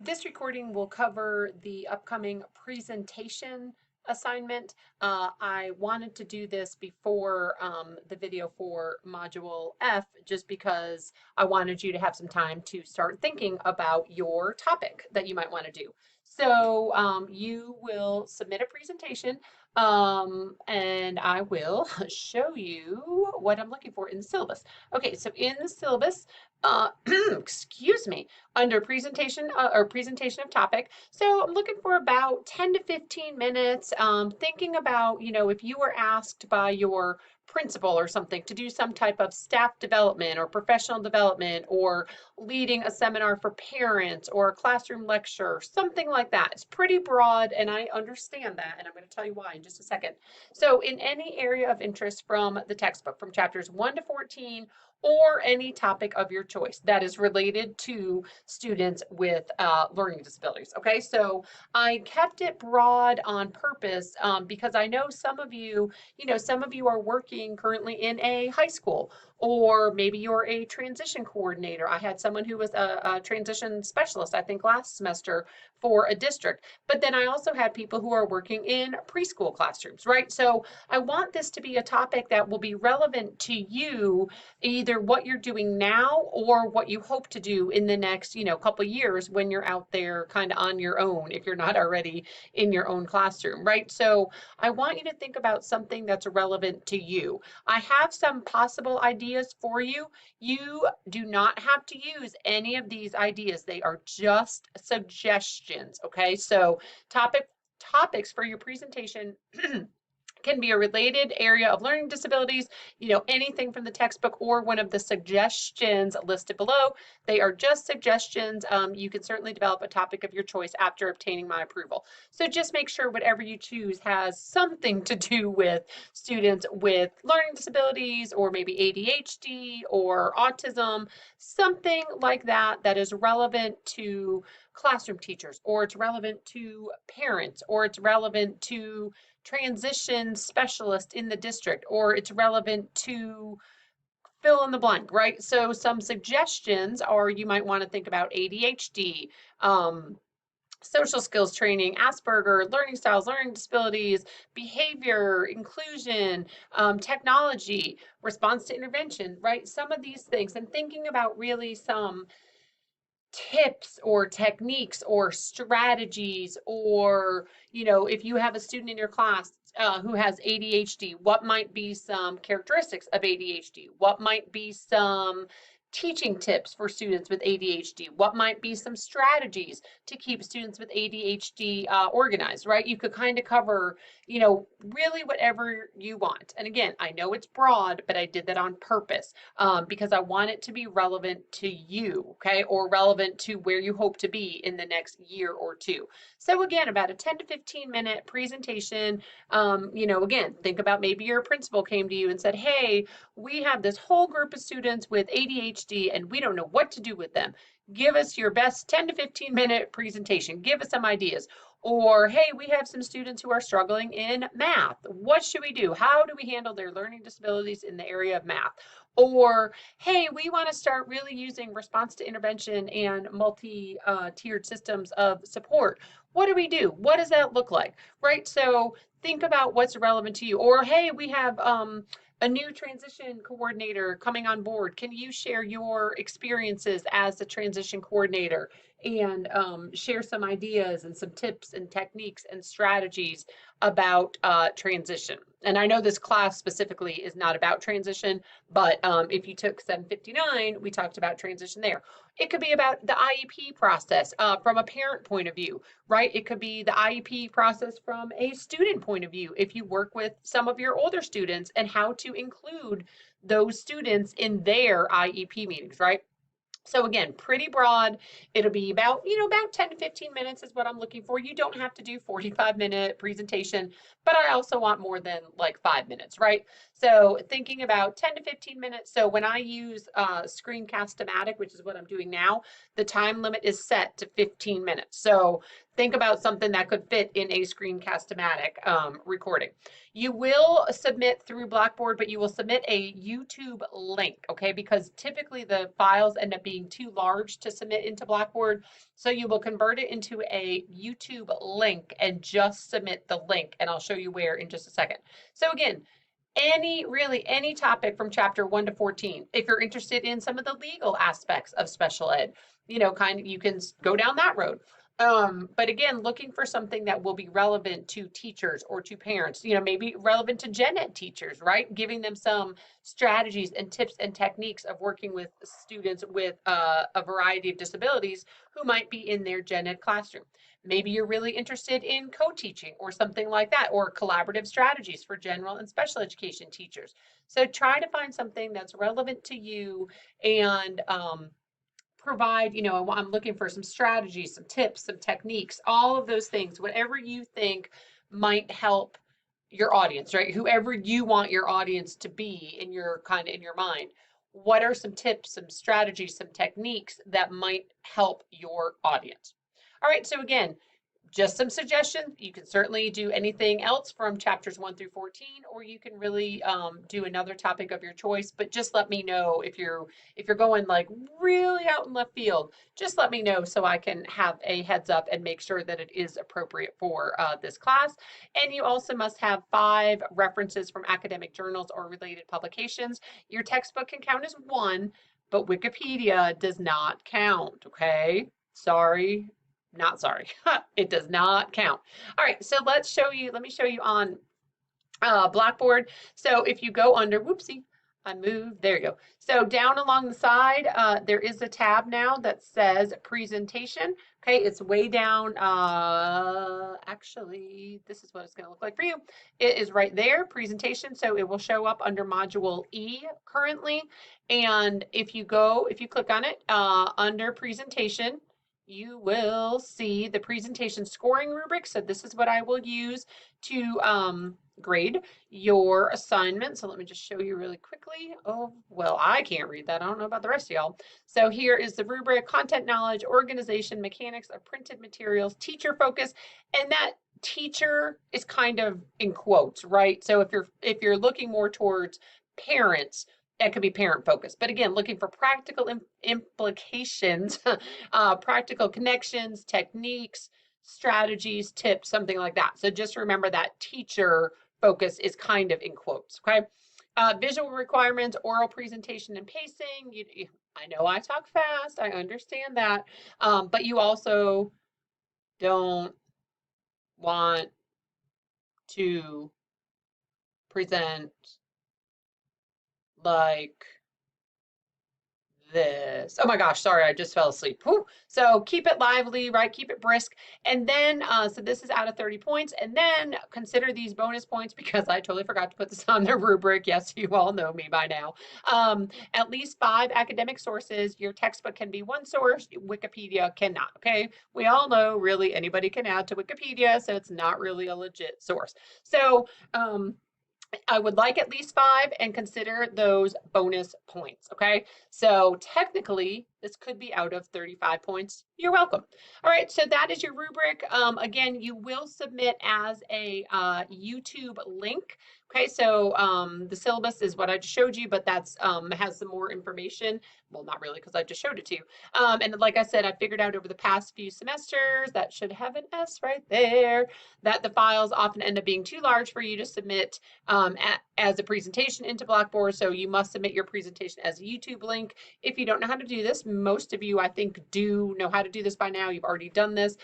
This recording will cover the upcoming presentation assignment. I wanted to do this before the video for Module F, just because I wanted you to have some time to start thinking about your topic that you might want to do. So you will submit a presentation and I will show you what I'm looking for in the syllabus. Okay, so in the syllabus, excuse me, under presentation or presentation of topic. So I'm looking for about 10 to 15 minutes, thinking about, if you were asked by your principal or something to do some type of staff development or professional development or leading a seminar for parents or a classroom lecture, something like that. It's pretty broad and I understand that, and I'm going to tell you why in just a second. So in any area of interest from the textbook, from chapters 1 to 14, or any topic of your choice that is related to students with learning disabilities. Okay, so I kept it broad on purpose because I know some of you, some of you are working currently in a high school, or maybe you're a transition coordinator. I had someone who was a transition specialist, I think last semester for a district, but then I also had people who are working in preschool classrooms, right? So I want this to be a topic that will be relevant to you, either what you're doing now or what you hope to do in the next, couple years when you're out there kind of on your own, if you're not already in your own classroom, right? So I want you to think about something that's relevant to you. I have some possible ideas for you. You do not have to use any of these ideas. They are just suggestions, okay? So topics for your presentation can be a related area of learning disabilities, anything from the textbook or one of the suggestions listed below. They are just suggestions. You can certainly develop a topic of your choice after obtaining my approval. So just make sure whatever you choose has something to do with students with learning disabilities or maybe ADHD or autism, something like that that is relevant to classroom teachers, or it's relevant to parents, or it's relevant to transition specialist in the district, or it's relevant to fill in the blank, right? So some suggestions are, you might want to think about ADHD, social skills training, Asperger, learning styles, learning disabilities, behavior, inclusion, technology, response to intervention, right? Some of these things, and thinking about really some tips or techniques or strategies, or if you have a student in your class who has ADHD, what might be some characteristics of ADHD? What might be some teaching tips for students with ADHD? What might be some strategies to keep students with ADHD organized, right? You could kind of cover, really whatever you want. And again, I know it's broad, but I did that on purpose because I want it to be relevant to you, okay, or relevant to where you hope to be in the next year or two. So again, about a 10 to 15-minute presentation. Again, think about maybe your principal came to you and said, hey, we have this whole group of students with ADHD and we don't know what to do with them. Give us your best 10 to 15-minute presentation. Give us some ideas. Or, hey, we have some students who are struggling in math. What should we do? How do we handle their learning disabilities in the area of math? Or, hey, we want to start really using response to intervention and multi-tiered systems of support. What do we do? What does that look like? Right? So think about what's relevant to you. Or, hey, we have a new transition coordinator coming on board. Can you share your experiences as a transition coordinator and share some ideas and some tips and techniques and strategies about transition? And I know this class specifically is not about transition, but if you took 759, we talked about transition there. It could be about the IEP process from a parent point of view, right? It could be the IEP process from a student point of view. If you work with some of your older students and how to include those students in their IEP meetings, right? So again, pretty broad. It'll be about, about 10 to 15 minutes is what I'm looking for. You don't have to do 45-minute presentation, but I also want more than like 5 minutes, right? So thinking about 10 to 15 minutes. So when I use Screencast-O-Matic, which is what I'm doing now, the time limit is set to 15 minutes. So think about something that could fit in a Screencast-O-Matic recording. You will submit through Blackboard, but you will submit a YouTube link, okay? Because typically the files end up being too large to submit into Blackboard. So you will convert it into a YouTube link and just submit the link. And I'll show you where in just a second. So again, really any topic from chapter 1 to 14. If you're interested in some of the legal aspects of special ed, you can go down that road. But again, looking for something that will be relevant to teachers or to parents, maybe relevant to gen ed teachers, right? Giving them some strategies and tips and techniques of working with students with a variety of disabilities who might be in their gen ed classroom. Maybe you're really interested in co-teaching or something like that, or collaborative strategies for general and special education teachers. So try to find something that's relevant to you and provide, I'm looking for some strategies, some tips, some techniques, all of those things, whatever you think might help your audience, right? Whoever you want your audience to be in your mind. What are some tips, some strategies, some techniques that might help your audience? All right, so again, just some suggestions. You can certainly do anything else from chapters 1 through 14, or you can really do another topic of your choice. But just let me know if you're going like really out in left field. Just let me know so I can have a heads up and make sure that it is appropriate for this class. And you also must have 5 references from academic journals or related publications. Your textbook can count as 1, but Wikipedia does not count. Okay, sorry. Not sorry. It does not count. All right, so let me show you on Blackboard. So if you go under, whoopsie, I moved, there you go. So down along the side, there is a tab now that says presentation. Okay, it's way down. Actually, this is what it's going to look like for you. It is right there, presentation. So it will show up under module E currently. And if you click on it under presentation, you will see the presentation scoring rubric. So this is what I will use to grade your assignment. So let me just show you really quickly. Oh, well, I can't read that. I don't know about the rest of y'all. So here is the rubric: content knowledge, organization, mechanics of printed materials, teacher focus. And that teacher is kind of in quotes, right? So if you're looking more towards parents, that could be parent focused. But again, looking for practical implications, practical connections, techniques, strategies, tips, something like that. So just remember that teacher focus is kind of in quotes, okay? Visual requirements, oral presentation and pacing. I know I talk fast, I understand that, but you also don't want to present like this. Oh my gosh, sorry, I just fell asleep. Whew. So keep it lively, right? Keep it brisk. And then, so this is out of 30 points. And then consider these bonus points, because I totally forgot to put this on the rubric. Yes, you all know me by now. At least 5 academic sources. Your textbook can be one source, Wikipedia cannot, okay? We all know really anybody can add to Wikipedia, so it's not really a legit source. So, I would like at least 5 and consider those bonus points, okay? So technically, this could be out of 35 points. You're welcome. All right, so that is your rubric. Again, you will submit as a YouTube link. Okay, so the syllabus is what I just showed you, but that's has some more information. Well, not really, because I just showed it to you. And like I said, I figured out over the past few semesters, that should have an S right there, that the files often end up being too large for you to submit as a presentation into Blackboard. So you must submit your presentation as a YouTube link. If you don't know how to do this, most of you, I think, do know how to do this by now. You've already done this.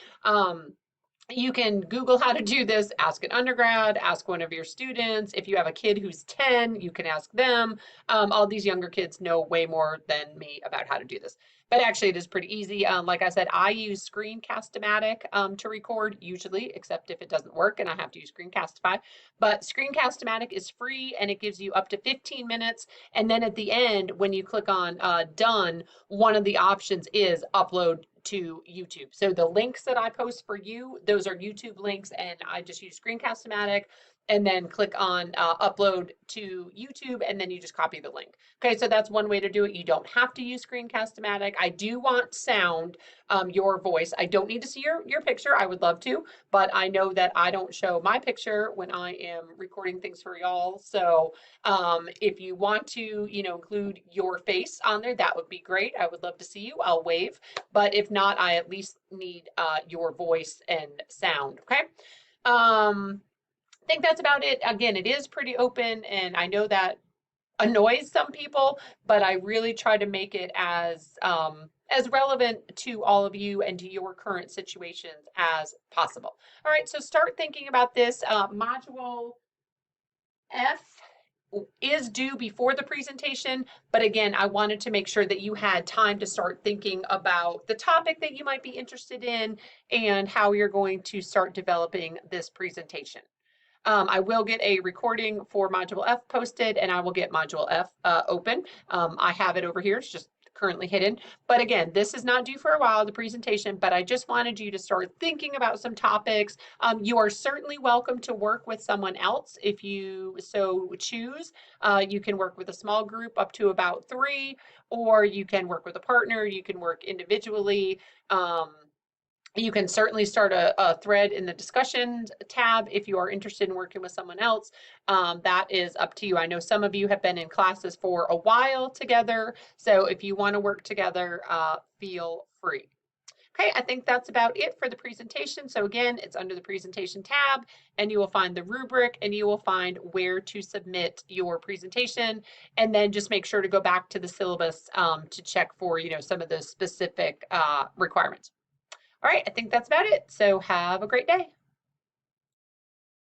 You can Google how to do this, ask an undergrad, ask one of your students. If you have a kid who's 10, you can ask them. All these younger kids know way more than me about how to do this. But actually, it is pretty easy. Like I said, I use Screencast-O-Matic to record usually, except if it doesn't work and I have to use Screencastify. But Screencast-O-Matic is free and it gives you up to 15 minutes. And then at the end, when you click on done, one of the options is upload to YouTube. So the links that I post for you, those are YouTube links, and I just use Screencast-O-Matic and then click on upload to YouTube, and then you just copy the link. Okay, so that's one way to do it. You don't have to use Screencast-O-Matic. I do want sound, your voice. I don't need to see your picture. I would love to, but I know that I don't show my picture when I am recording things for y'all. So if you want to, include your face on there, that would be great. I would love to see you. I'll wave. But if not, I at least need your voice and sound. Okay. I think that's about it. Again, it is pretty open, and I know that annoys some people, but I really try to make it as relevant to all of you and to your current situations as possible. All right, so start thinking about this. Module F is due before the presentation, but again, I wanted to make sure that you had time to start thinking about the topic that you might be interested in and how you're going to start developing this presentation. I will get a recording for Module F posted, and I will get Module F open. I have it over here. It's just currently hidden. But again, this is not due for a while, the presentation, but I just wanted you to start thinking about some topics. You are certainly welcome to work with someone else if you so choose. You can work with a small group up to about 3, or you can work with a partner. You can work individually. You can certainly start a thread in the discussions tab if you are interested in working with someone else. That is up to you. I know some of you have been in classes for a while together, so if you want to work together, feel free. Okay, I think that's about it for the presentation. So again, it's under the presentation tab, and you will find the rubric, and you will find where to submit your presentation, and then just make sure to go back to the syllabus to check for some of those specific requirements. All right, I think that's about it. So have a great day.